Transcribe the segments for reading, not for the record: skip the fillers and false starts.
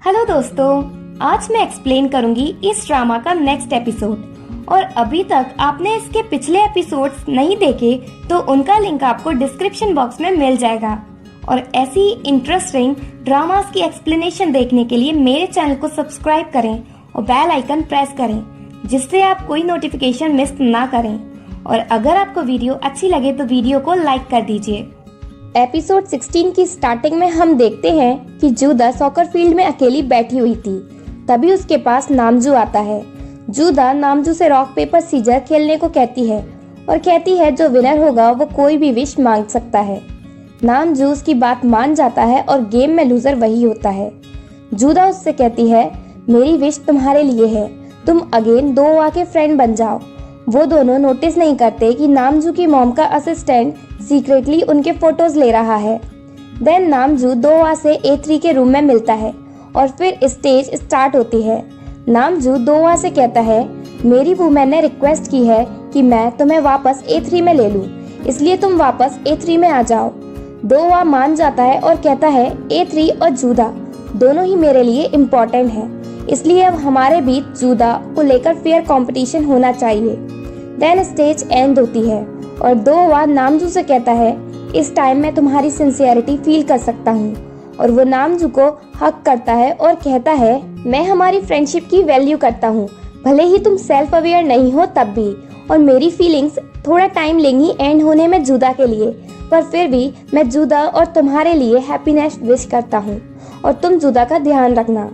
Hello दोस्तों, आज मैं एक्सप्लेन करूंगी इस ड्रामा का नेक्स्ट एपिसोड। और अभी तक आपने इसके पिछले एपिसोड्स नहीं देखे तो उनका लिंक आपको डिस्क्रिप्शन बॉक्स में मिल जाएगा। और ऐसी इंटरेस्टिंग ड्रामास की एक्सप्लेनेशन देखने के लिए मेरे चैनल को सब्सक्राइब करें और बेल आइकन प्रेस करें, जिससे आप कोई नोटिफिकेशन मिस ना करें। और अगर आपको वीडियो अच्छी लगे तो वीडियो को लाइक कर दीजिए। एपिसोड 16 की स्टार्टिंग में हम देखते हैं कि जूदा सॉकर फील्ड में अकेली बैठी हुई थी। तभी उसके पास नामजू आता है। जूदा नामजू से रॉक पेपर सीजर खेलने को कहती है और कहती है जो विनर होगा वो कोई भी विश मांग सकता है। नामजू उसकी बात मान जाता है और गेम में लूजर वही होता है। जूदा उससे कहती है मेरी विश तुम्हारे लिए है, तुम अगेन दो के फ्रेंड बन जाओ। वो दोनों नोटिस नहीं करते कि नामजू की मॉम का असिस्टेंट सीक्रेटली उनके फोटोज ले रहा है। देन नामजू दोवा से A3 के रूम में मिलता है और फिर स्टेज स्टार्ट होती है। नामजू दोवा से कहता है मेरी वुमेन ने रिक्वेस्ट की है कि मैं तुम्हें वापस A3 में ले लूं, इसलिए तुम वापस A3 में आ जाओ। दोवा मान जाता है और कहता है A3 और जूदा दोनों ही मेरे लिए इम्पोर्टेंट है, इसलिए अब हमारे बीच जूदा को लेकर फेयर कंपटीशन होना चाहिए। देन स्टेज एंड होती है और दोवा नामजू से कहता है इस टाइम मैं तुम्हारी सिंसियरिटी फील कर सकता हूँ। और वो नामजू को हक करता है और कहता है मैं हमारी फ्रेंडशिप की वैल्यू करता हूँ, भले ही तुम सेल्फ अवेयर नहीं हो तब भी। और मेरी फीलिंग्स थोड़ा टाइम लेंगी एंड होने में जूदा के लिए, पर फिर भी मैं जूदा और तुम्हारे लिए हैप्पीनेस विश करता हूँ और तुम जूदा का ध्यान रखना।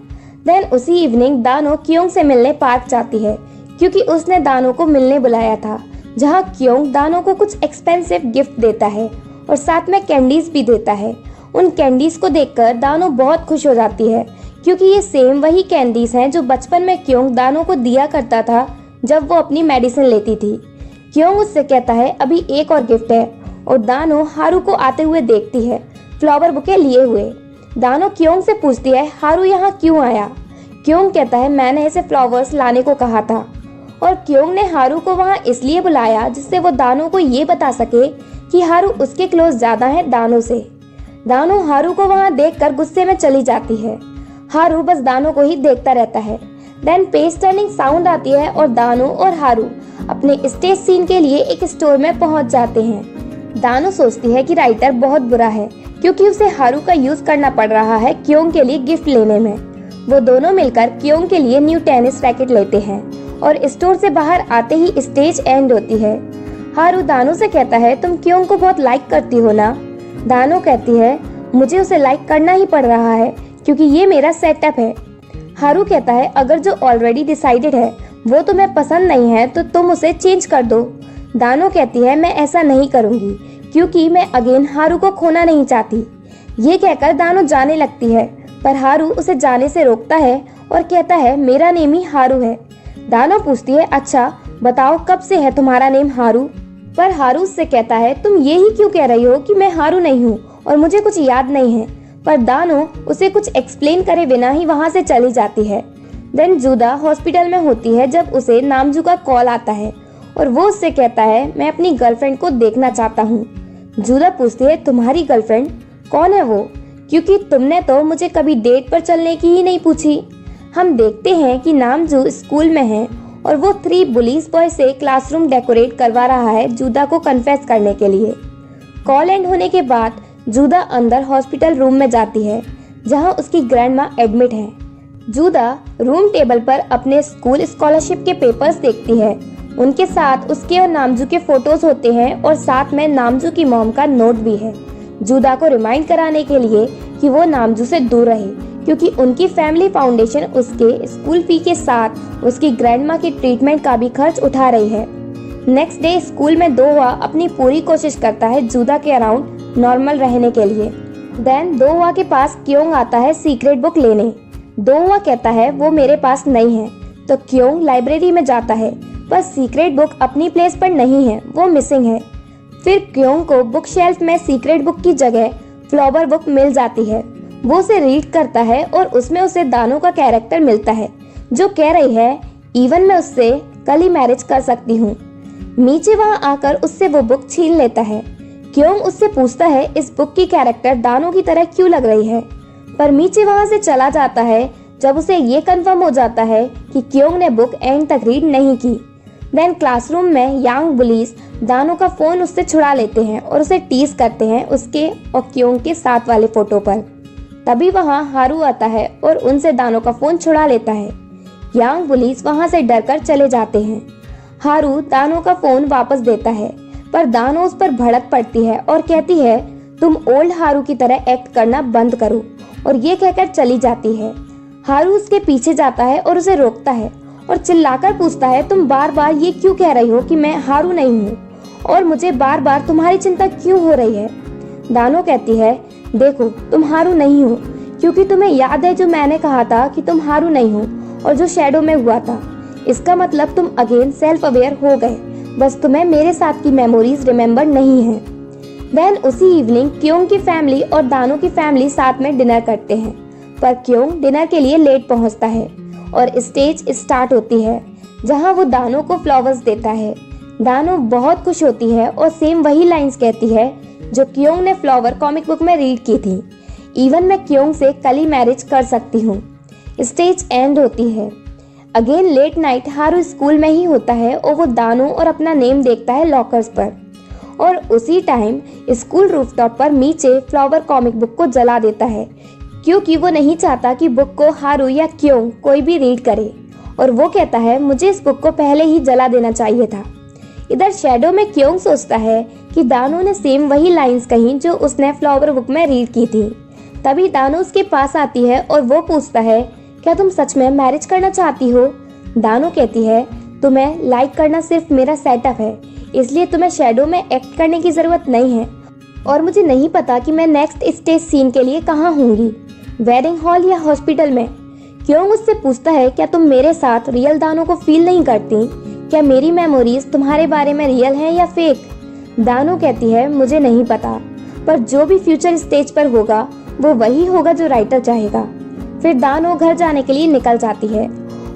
देन उसी इवनिंग दानो क्योंग से मिलने पार्क जाती है क्योंकि उसने दानो को मिलने बुलाया था, जहाँ क्योंग दानो को कुछ एक्सपेंसिव गिफ्ट देता है और साथ में कैंडीज भी देता है। उन कैंडीज को देखकर दानो बहुत खुश हो जाती है क्योंकि ये सेम वही कैंडीज हैं जो बचपन में क्योंग दानो को दिया करता था जब वो अपनी मेडिसिन लेती थी। क्योंग उससे कहता है अभी एक और गिफ्ट है और दानो हारू को आते हुए देखती है फ्लावर बुके लिए हुए। दानो क्योंग से पूछती है हारू यहाँ क्यों आया। क्योंग कहता है मैंने इसे फ्लावर्स लाने को कहा था। और क्योंग ने हारू को वहाँ इसलिए बुलाया जिससे वो दानो को ये बता सके कि हारू उसके क्लोज ज्यादा है दानो से। दानो हारू को वहाँ देखकर गुस्से में चली जाती है। हारू बस दानो को ही देखता रहता है। देन पेज टर्निंग साउंड आती है और दानो और हारू अपने स्टेज सीन के लिए एक स्टोर में पहुँच जाते हैं। दानो सोचती है कि राइटर बहुत बुरा है क्योंकि उसे हारू का यूज करना पड़ रहा है क्योंग के लिए गिफ्ट लेने में। वो दोनों मिलकर क्योंग के लिए न्यू टेनिस रैकेट लेते हैं और स्टोर से बाहर आते ही स्टेज एंड होती है। हारू दानो से कहता है तुम क्योंग को बहुत लाइक करती हो ना। दानो कहती है मुझे उसे लाइक करना ही पड़ रहा है क्योंकि ये मेरा सेटअप है। हारू कहता है अगर जो ऑलरेडी डिसाइडेड है वो तुम्हें पसंद नहीं है तो तुम उसे चेंज कर दो। दानो कहती है मैं ऐसा नहीं करूंगी क्योंकि मैं अगेन हारू को खोना नहीं चाहती। ये कहकर दानो जाने लगती है पर हारू उसे जाने से रोकता है और कहता है मेरा नेम ही हारू है। दानो पूछती है अच्छा बताओ कब से है तुम्हारा नेम हारू। पर हारू उससे कहता है तुम ये ही क्यों कह रही हो कि मैं हारू नहीं हूँ और मुझे कुछ याद नहीं है। पर दानो उसे कुछ एक्सप्लेन करे बिना ही वहाँ से चली जाती है। देन जूदा हॉस्पिटल में होती है जब उसे नामजू का कॉल आता है और वो उससे कहता है मैं अपनी गर्लफ्रेंड को देखना चाहता हूँ। जूदा पूछती है तुम्हारी गर्लफ्रेंड कौन है वो, क्योंकि तुमने तो मुझे कभी डेट पर चलने की ही नहीं पूछी। हम देखते हैं कि नामजू स्कूल में है और वो 3 बुलीज बॉय से क्लासरूम डेकोरेट करवा रहा है जूदा को कन्फेस करने के लिए। कॉल एंड होने के बाद जूदा अंदर हॉस्पिटल रूम में जाती है जहां उसकी ग्रैंडमा एडमिट है। जूदा रूम टेबल पर अपने स्कूल स्कॉलरशिप के पेपर्स देखती है। उनके साथ उसके और नामजू के फोटोज होते हैं और साथ में नामजू की मॉम का नोट भी है, जूदा को रिमाइंड कराने के लिए कि वो नामजू से दूर रहे क्योंकि उनकी फैमिली फाउंडेशन उसके स्कूल फी के साथ उसकी ग्रैंडमा की ट्रीटमेंट का भी खर्च उठा रही है। नेक्स्ट डे स्कूल में दोवा अपनी पूरी कोशिश करता है जूदा के अराउंड नॉर्मल रहने के लिए। देन दोवा के पास क्योंग आता है सीक्रेट बुक लेने। दोवा कहता है वो मेरे पास नहीं है तो क्योंग लाइब्रेरी में जाता है पर सीक्रेट बुक अपनी प्लेस पर नहीं है, वो मिसिंग है। फिर क्योंग को बुक शेल्फ में सीक्रेट बुक की जगह फ्लावर बुक मिल जाती है। वो उसे रीड करता है और उसमें उसे दानो का कैरेक्टर मिलता है जो कह रही है इवन मैं उससे कल ही मैरिज कर सकती हूँ। मीचे वहाँ आकर उससे वो बुक छीन लेता है। क्योंग उससे पूछता है इस बुक की कैरेक्टर दानो की तरह क्यों लग रही है। पर मीचे वहां से चला जाता है जब उसे ये कंफर्म हो जाता है कि क्योंग ने बुक एंड तक रीड नहीं की। देन क्लासरूम में यांग बुलीज दानो का फोन उससे छुड़ा लेते हैं और उसे टीज करते हैं उसके और क्योंग के साथ वाले फोटो पर। तभी वहां हारू आता है और उनसे दानो का फोन छुड़ा लेता है। यांग बुलीज वहां से डरकर चले जाते हैं। हारू दानो का फोन वापस देता है, पर दानो उस पर भड़क पड़ती है और कहती है तुम ओल्ड हारू की तरह एक्ट करना बंद करो, और ये कहकर चली जाती है। हारू उसके पीछे जाता है और उसे रोकता है और चिल्लाकर पूछता है तुम बार बार ये क्यों कह रही हो कि मैं हारू नहीं हूँ, और मुझे बार बार तुम्हारी चिंता क्यों हो रही है। दानो कहती है देखो तुम हारू नहीं हो, क्योंकि तुम्हें याद है जो मैंने कहा था कि तुम हारू नहीं हो और जो शैडो में हुआ था। इसका मतलब तुम अगेन सेल्फ अवेयर हो गए, बस तुम्हें मेरे साथ की मेमोरीज रिमेम्बर नहीं है। देन उसी इवनिंग क्योंग की फैमिली और दानो की फैमिली साथ में डिनर करते हैं, पर क्योंग डिनर के लिए लेट पहुंचता है और स्टेज स्टार्ट होती है जहां वो दानो को फ्लावर्स देता है। दानो बहुत खुश होती है और सेम वही लाइंस कहती है जो क्योंग ने फ्लावर कॉमिक बुक में रीड की थी। इवन मैं क्योंग से कल ही मैरिज कर सकती हूँ। स्टेज एंड होती है। अगेन लेट नाइट हारू स्कूल में ही होता है और वो दानो और अपना नेम देखता है लॉकर्स पर, और उसी टाइम स्कूल रूफटॉप पर मीचे फ्लावर कॉमिक बुक को जला देता है, क्योंकि वो नहीं चाहता कि बुक को हारू या क्योंग कोई भी रीड करे, और वो कहता है मुझे इस बुक को पहले ही जला देना चाहिए था। इधर शैडो में क्योंग सोचता है कि दानो ने सेम वही लाइंस कही जो उसने फ्लावर बुक में रीड की थी। तभी दानो उसके पास आती है और वो पूछता है क्या तुम सच में मैरिज करना चाहती हो। दानो कहती है तुम्हें लाइक करना सिर्फ मेरा सेटअप है, इसलिए तुम्हें शैडो में एक्ट करने की जरूरत नहीं है, और मुझे नहीं पता कि मैं नेक्स्ट स्टेज सीन के लिए कहाँ होंगी, वेडिंग हॉल या हॉस्पिटल में। क्योंग उससे पूछता है क्या तुम मेरे साथ रियल दानो को फील नहीं करती, क्या मेरी मेमोरीज तुम्हारे बारे में रियल हैं या फेक। दानो कहती है मुझे नहीं पता, पर जो भी फ्यूचर स्टेज पर होगा वो वही होगा जो राइटर चाहेगा। फिर दानो घर जाने के लिए निकल जाती है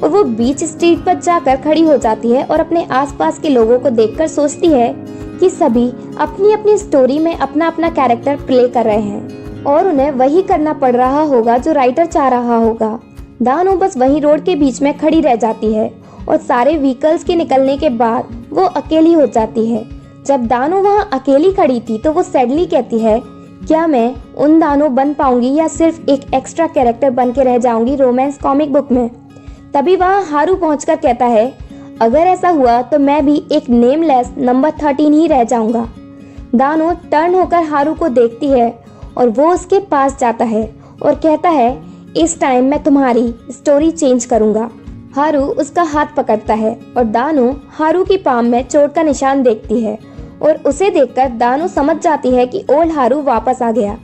और वो बीच स्ट्रीट पर जाकर खड़ी हो जाती है और अपने आसपास के लोगों को देखकर सोचती है कि सभी अपनी अपनी स्टोरी में अपना अपना कैरेक्टर प्ले कर रहे हैं और उन्हें वही करना पड़ रहा होगा जो राइटर चाह रहा होगा। दानो बस वहीं रोड के बीच में खड़ी रह जाती है और सारे व्हीकल्स के निकलने के बाद वो अकेली हो जाती है। जब दानो वहाँ अकेली खड़ी थी तो वो सैडली कहती है क्या मैं उन दानो बन पाऊंगी या सिर्फ एक एक्स्ट्रा कैरेक्टर बन के रह जाऊंगी रोमांस कॉमिक बुक में। तभी वहाँ हारू पहुंचकर कहता है अगर ऐसा हुआ तो मैं भी एक नेमलेस नंबर 13 ही रह जाऊंगा। दानो टर्न होकर हारू को देखती है और वो उसके पास जाता है और कहता है इस टाइम मैं तुम्हारी स्टोरी चेंज करूंगा। हारू उसका हाथ पकड़ता है और दानो हारू की पाम में चोट का निशान देखती है और उसे देखकर दानो समझ जाती है कि ओल्ड हारू वापस आ गया।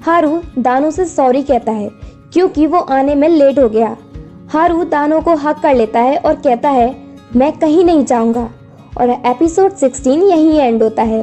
हारू दानो से सॉरी कहता है क्योंकि वो आने में लेट हो गया। हारू दानो को हक कर लेता है और कहता है मैं कहीं नहीं जाऊंगा, और एपिसोड 16 यहीं एंड होता है।